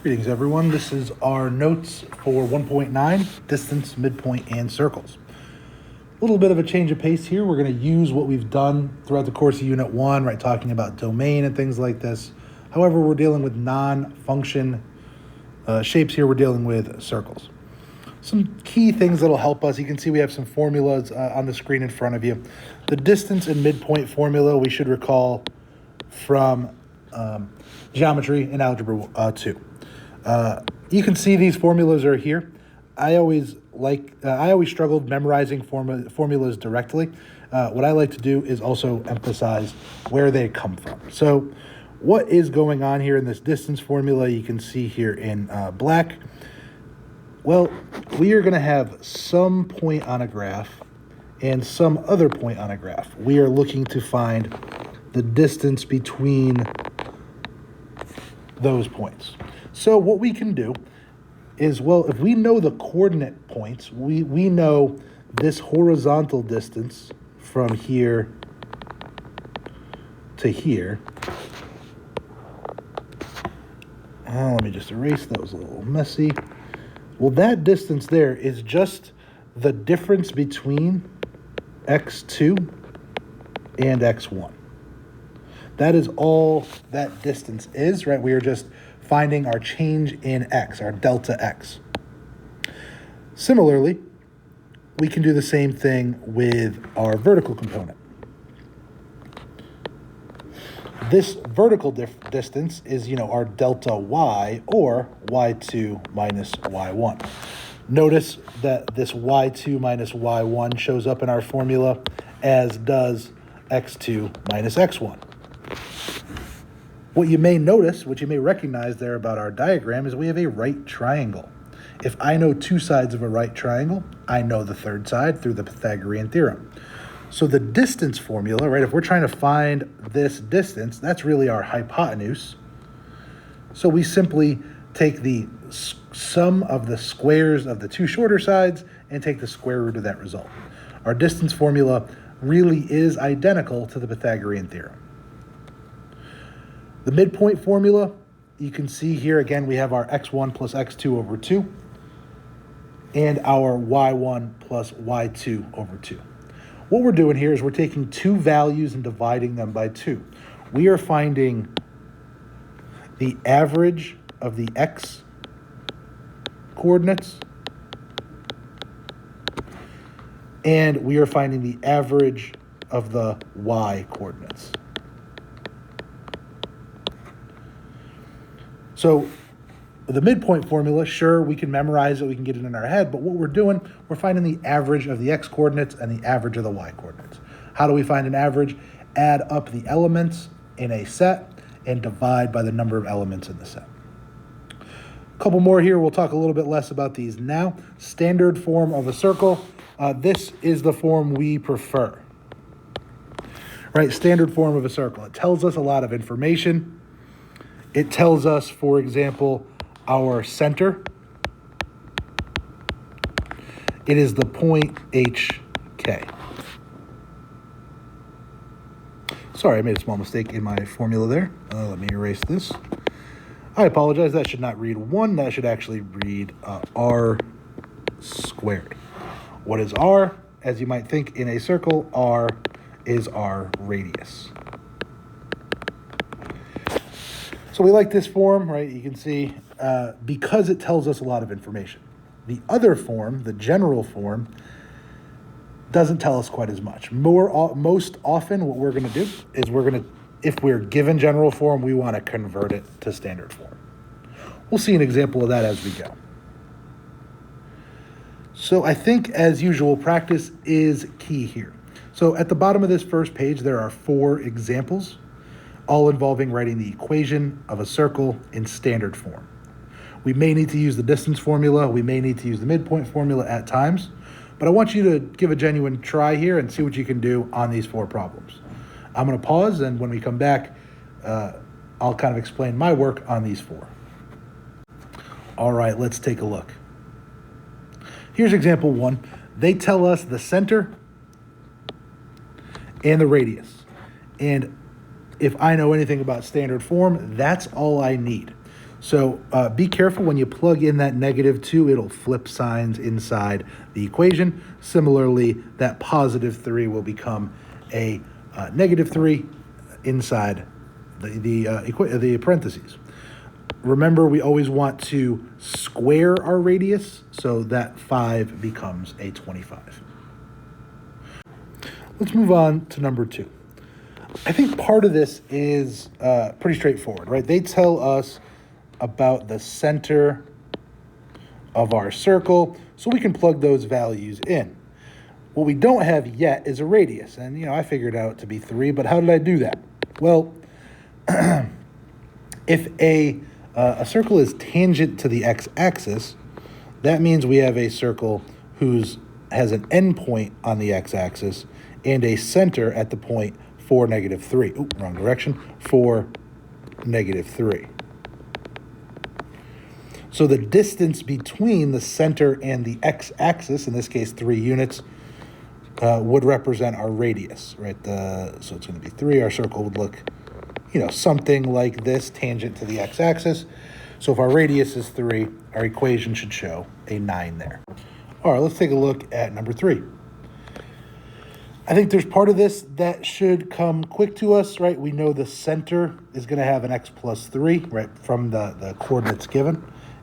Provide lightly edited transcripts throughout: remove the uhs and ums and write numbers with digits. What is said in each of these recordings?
Greetings everyone, this is our notes for 1.9, distance, midpoint, and circles. A little bit of a change of pace here. We're going to use what we've done throughout the course of Unit 1, right, talking about domain and things like this. However, we're dealing with non-function shapes here. We're dealing with circles. Some key things that'll help us. You can see we have some formulas on the screen in front of you. The distance and midpoint formula we should recall from geometry in Algebra 2. You can see these formulas are here. I always struggled memorizing formulas directly. What I like to do is also emphasize where they come from. So what is going on here in this distance formula, you can see here in black. Well, we are going to have some point on a graph and some other point on a graph. We are looking to find the distance between those points. So what we can do is, well, if we know the coordinate points, we know this horizontal distance from here to here. Let me just erase, that was a little messy. Well, that distance there is just the difference between x2 and x1. That is all that distance is, right? We are just finding our change in x, our delta x. Similarly, we can do the same thing with our vertical component. This vertical distance is, our delta y, or y2 minus y1. Notice that this y2 minus y1 shows up in our formula, as does x2 minus x1. What you may notice, what you may recognize there about our diagram, is we have a right triangle. If I know two sides of a right triangle, I know the third side through the Pythagorean theorem. So the distance formula, right, if we're trying to find this distance, that's really our hypotenuse. So we simply take the sum of the squares of the two shorter sides and take the square root of that result. Our distance formula really is identical to the Pythagorean theorem. The midpoint formula, you can see here again, we have our x1 plus x2 over 2 and our y1 plus y2 over 2. What we're doing here is we're taking two values and dividing them by 2. We are finding the average of the x coordinates, and we are finding the average of the y coordinates. So the midpoint formula, sure, we can memorize it, we can get it in our head, but what we're doing, we're finding the average of the x coordinates and the average of the y coordinates. How do we find an average? Add up the elements in a set and divide by the number of elements in the set. A couple more here, we'll talk a little bit less about these now. Standard form of a circle. This is the form we prefer. Right, standard form of a circle. It tells us a lot of information. It tells us, for example, our center. It is the point HK. Sorry, I made a small mistake in my formula there. Let me erase this. I apologize, that should not read 1, that should actually read R squared. What is R? As you might think in a circle, R is our radius. So we like this form, right? You can see because it tells us a lot of information. The other form, the general form, doesn't tell us quite as much. Most often what we're going to do is if we're given general form, we want to convert it to standard form. We'll see an example of that as we go. So I think, as usual, practice is key here. So at the bottom of this first page, there are 4 examples, all involving writing the equation of a circle in standard form. We may need to use the distance formula, we may need to use the midpoint formula at times, but I want you to give a genuine try here and see what you can do on these 4 problems. I'm going to pause, and when we come back, I'll kind of explain my work on these 4. All right, let's take a look. Here's example 1. They tell us the center and the radius. And if I know anything about standard form, that's all I need. So be careful when you plug in that -2, it'll flip signs inside the equation. Similarly, that +3 will become a -3 inside the parentheses. Remember, we always want to square our radius, so that 5 becomes a 25. Let's move on to number 2. I think part of this is pretty straightforward, right? They tell us about the center of our circle, so we can plug those values in. What we don't have yet is a radius, and I figured out to be 3, but how did I do that? Well, if a circle is tangent to the x-axis, that means we have a circle has an endpoint on the x-axis and a center at the point for -3. Ooh, wrong direction. For -3. So the distance between the center and the x-axis, in this case 3 units, would represent our radius, right? So it's going to be 3. Our circle would look, something like this, tangent to the x-axis. So if our radius is 3, our equation should show a 9 there. All right, let's take a look at number 3. I think there's part of this that should come quick to us, right? We know the center is going to have an x plus 3, right, from the coordinates given.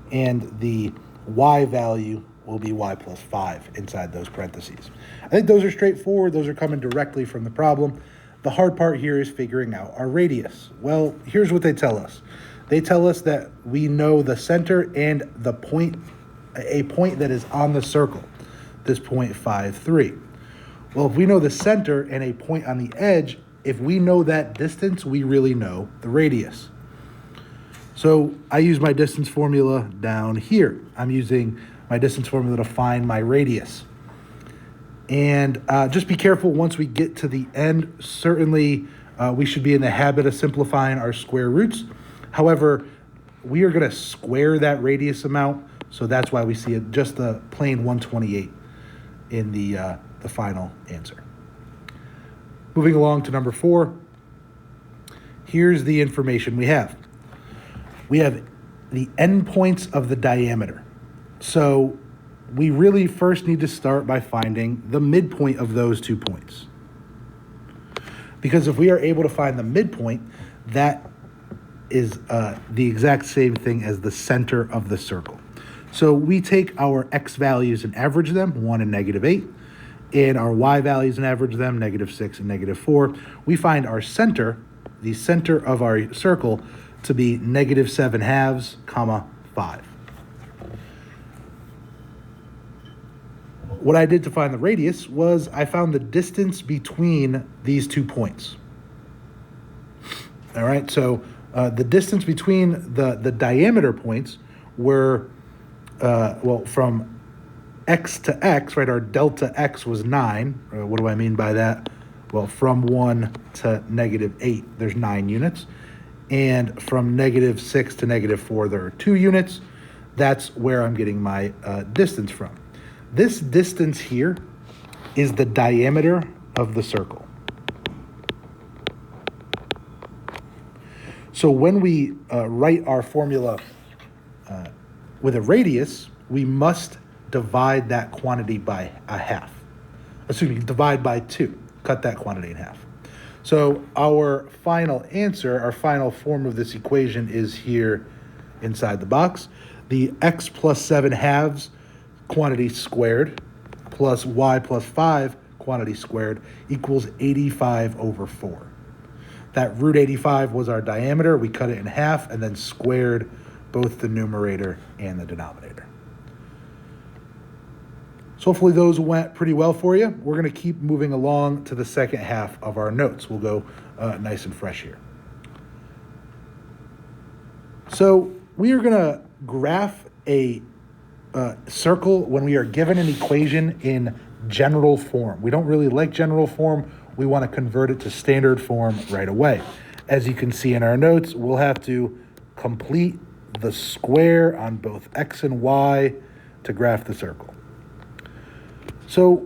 And the y value will be y plus 5 inside those parentheses. I think those are straightforward. Those are coming directly from the problem. The hard part here is figuring out our radius. Well, here's what they tell us. They tell us that we know the center and a point that is on the circle, this point 5, 3. Well, if we know the center and a point on the edge, if we know that distance, we really know the radius. So I use my distance formula down here. I'm using my distance formula to find my radius. And just be careful once we get to the end. Certainly, we should be in the habit of simplifying our square roots. However, we are going to square that radius amount, so that's why we see it just the plain 128 in the final answer. Moving along to number 4, here's the information we have. We have the endpoints of the diameter. So we really first need to start by finding the midpoint of those 2 points. Because if we are able to find the midpoint, that is the exact same thing as the center of the circle. So we take our x values and average them, 1 and -8, and our y values and average them, -6 and -4. We find our center, the center of our circle, to be -7/2, 5. What I did to find the radius was I found the distance between these 2 points. All right, so the distance between the diameter points were, from x to x, right, our delta x was 9. What do I mean by that? Well, from 1 to -8, there's 9 units. And from -6 to -4, there are 2 units. That's where I'm getting my distance from. This distance here is the diameter of the circle. So when we write our formula with a radius, we must divide that quantity by a half. Divide by 2. Cut that quantity in half. So our final answer, our final form of this equation is here inside the box. The x plus 7/2 quantity squared plus y plus 5 quantity squared equals 85/4. That root 85 was our diameter. We cut it in half and then squared both the numerator and the denominator. So hopefully those went pretty well for you. We're going to keep moving along to the second half of our notes. We'll go nice and fresh here. So we are going to graph a circle when we are given an equation in general form. We don't really like general form. We want to convert it to standard form right away. As you can see in our notes, we'll have to complete the square on both x and y to graph the circle. So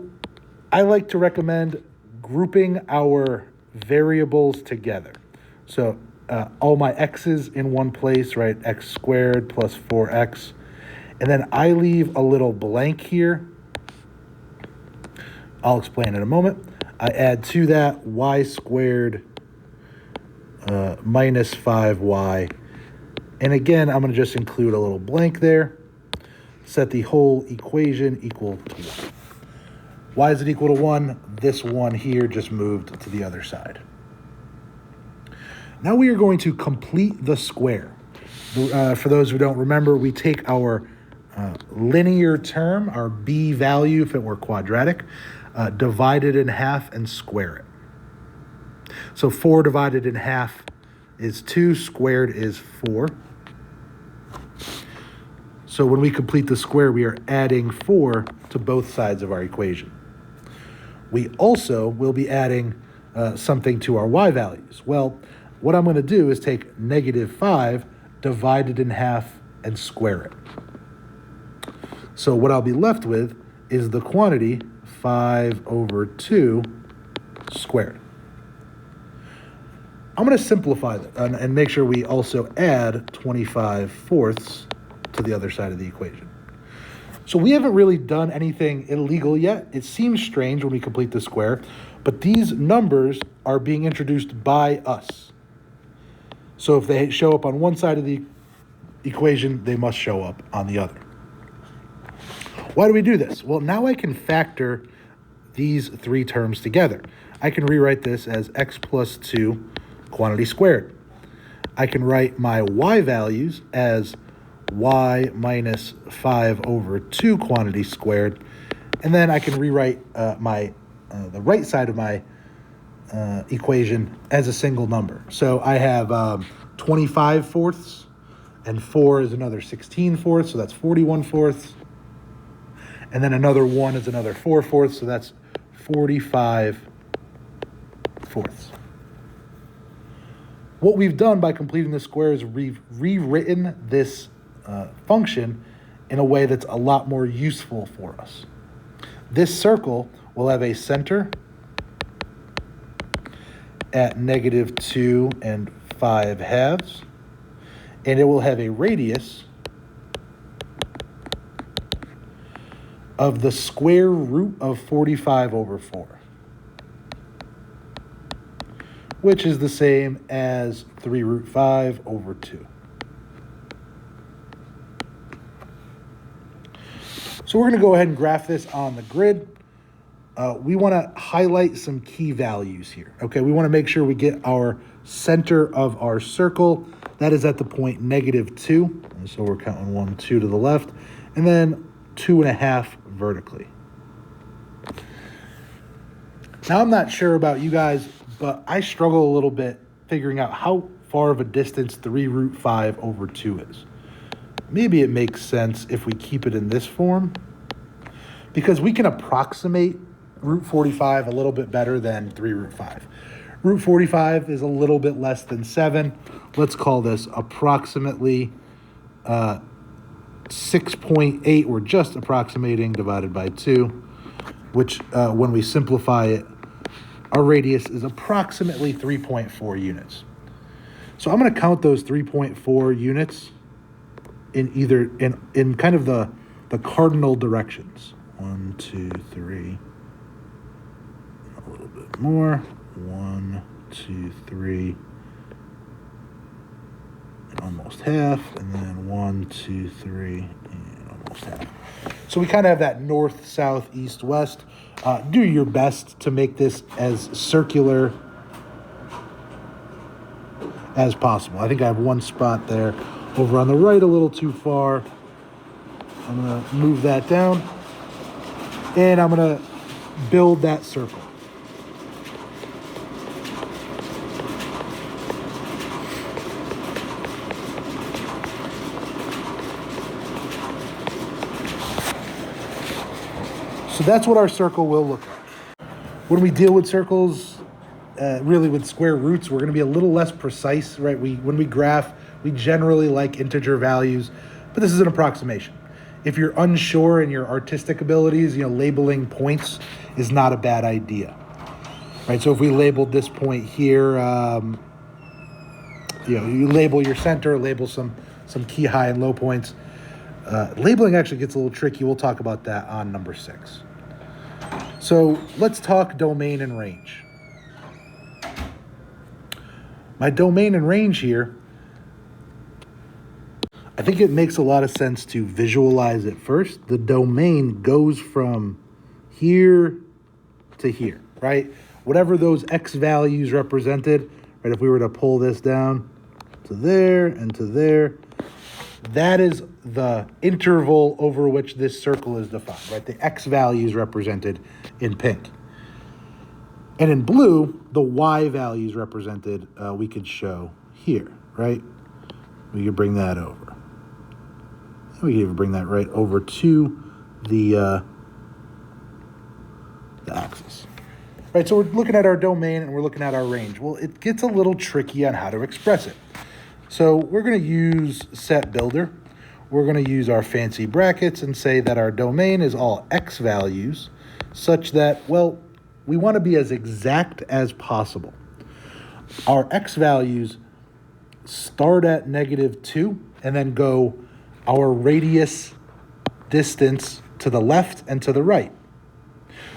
I like to recommend grouping our variables together. So all my x's in one place, right? X squared plus 4x. And then I leave a little blank here. I'll explain in a moment. I add to that y squared minus 5y. And again, I'm going to just include a little blank there. Set the whole equation equal to 1. Why is it equal to 1? This 1 here just moved to the other side. Now we are going to complete the square. For those who don't remember, we take our linear term, our b value if it were quadratic, divide it in half and square it. So 4 divided in half is 2, squared is 4. So when we complete the square, we are adding 4 to both sides of our equation. We also will be adding something to our y values. Well, what I'm going to do is take negative 5, divide it in half, and square it. So what I'll be left with is the quantity 5 over 2 squared. I'm going to simplify that and make sure we also add 25/4 to the other side of the equation. So we haven't really done anything illegal yet. It seems strange when we complete the square, but these numbers are being introduced by us. So if they show up on one side of the equation, they must show up on the other. Why do we do this? Well, now I can factor these three terms together. I can rewrite this as x plus 2 quantity squared. I can write my y values as y minus 5 over 2 quantity squared. And then I can rewrite the right side of my equation as a single number. So I have 25/4, and 4 is another 16/4, so that's 41/4. And then another 1 is another 4/4, so that's 45/4. What we've done by completing the square is we've rewritten this function in a way that's a lot more useful for us. This circle will have a center at -2 and 5/2, and it will have a radius of the square root of 45 over 4, which is the same as 3 root 5 over 2. So we're going to go ahead and graph this on the grid. We want to highlight some key values here. Okay, we want to make sure we get our center of our circle. That is at the point -2. And so we're counting 1, 2 to the left, and then 2.5 vertically. Now, I'm not sure about you guys, but I struggle a little bit figuring out how far of a distance 3 root 5 over 2 is. Maybe it makes sense if we keep it in this form, because we can approximate root 45 a little bit better than 3 root 5. Root 45 is a little bit less than 7. Let's call this approximately 6.8. We're just approximating divided by 2, which when we simplify it, our radius is approximately 3.4 units. So I'm going to count those 3.4 units in kind of the cardinal directions. 1, 2, 3. A little bit more. 1, 2, 3. And almost half. And then 1, 2, 3. And almost half. So we kind of have that north, south, east, west. Do your best to make this as circular as possible. I think I have one spot there over on the right a little too far. I'm going to move that down, and I'm going to build that circle. So that's what our circle will look like. When we deal with circles, really with square roots, we're going to be a little less precise, right? When we graph, we generally like integer values, but this is an approximation. If you're unsure in your artistic abilities, labeling points is not a bad idea, right? So if we labeled this point here, you label your center, label some key high and low points. Labeling actually gets a little tricky. We'll talk about that on number 6. So let's talk domain and range. My domain and range here, I think it makes a lot of sense to visualize it first. The domain goes from here to here, right? Whatever those X values represented, right? If we were to pull this down to there and to there, that is the interval over which this circle is defined, right? The X values represented in pink. And in blue, the Y values represented, we could show here, right? We could bring that over. We could even bring that right over to the axis. Right, so we're looking at our domain and we're looking at our range. Well, it gets a little tricky on how to express it. So we're going to use set builder. We're going to use our fancy brackets and say that our domain is all X values such that, well, we want to be as exact as possible. Our X values start at -2 and then go our radius distance to the left and to the right.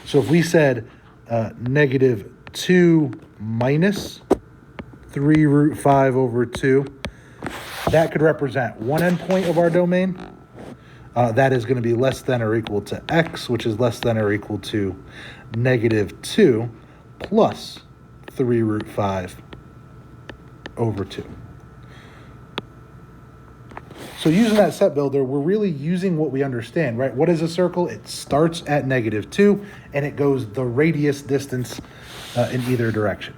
So if we said -2 minus 3 root 5 over 2, that could represent one endpoint of our domain. That is going to be less than or equal to x, which is less than or equal to -2 plus 3 root 5 over 2. So using that set builder, we're really using what we understand, right? What is a circle? It starts at -2 and it goes the radius distance in either direction.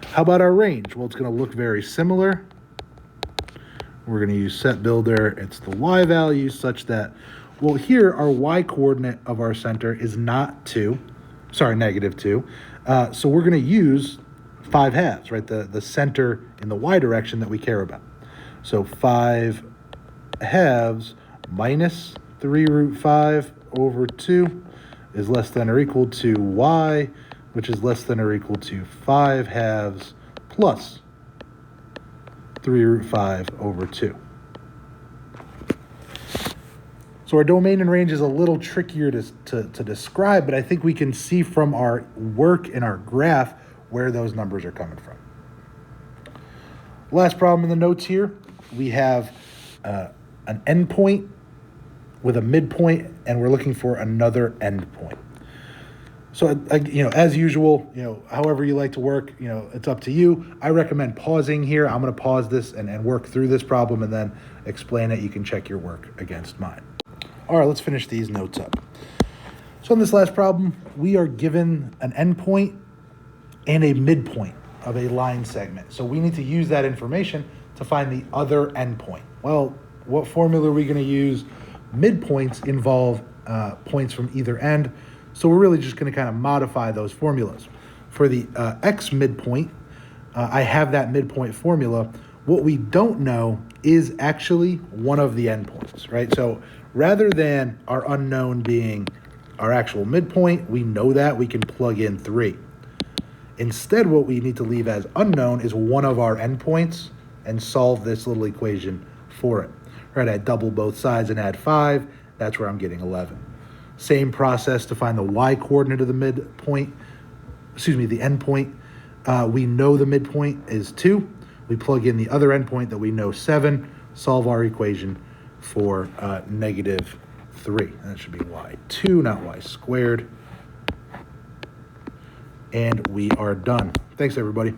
How about our range? Well, it's going to look very similar. We're going to use set builder. It's the Y value such that, well, here our Y coordinate of our center is not -2. So we're going to use 5/2, right? The center in the Y direction that we care about. So 5/2 minus 3 root 5 over 2 is less than or equal to Y, which is less than or equal to 5/2 plus 3 root 5 over 2. So our domain and range is a little trickier to describe, but I think we can see from our work in our graph where those numbers are coming from. Last problem in the notes here, we have an endpoint with a midpoint, and we're looking for another endpoint. So, as usual, however you like to work, it's up to you. I recommend pausing here. I'm going to pause this and work through this problem and then explain it. You can check your work against mine. All right, let's finish these notes up. So in this last problem, we are given an endpoint and a midpoint of a line segment. So we need to use that information to find the other endpoint. Well, what formula are we going to use? Midpoints involve points from either end. So we're really just going to kind of modify those formulas. For the X midpoint, I have that midpoint formula. What we don't know is actually one of the endpoints, right? So rather than our unknown being our actual midpoint, we know that we can plug in 3. Instead, what we need to leave as unknown is one of our endpoints and solve this little equation for it. Right, I double both sides and add 5. That's where I'm getting 11. Same process to find the Y coordinate of the midpoint, the endpoint. We know the midpoint is 2. We plug in the other endpoint that we know 7, solve our equation for -3. That should be Y2, not Y squared. And we are done. Thanks, everybody.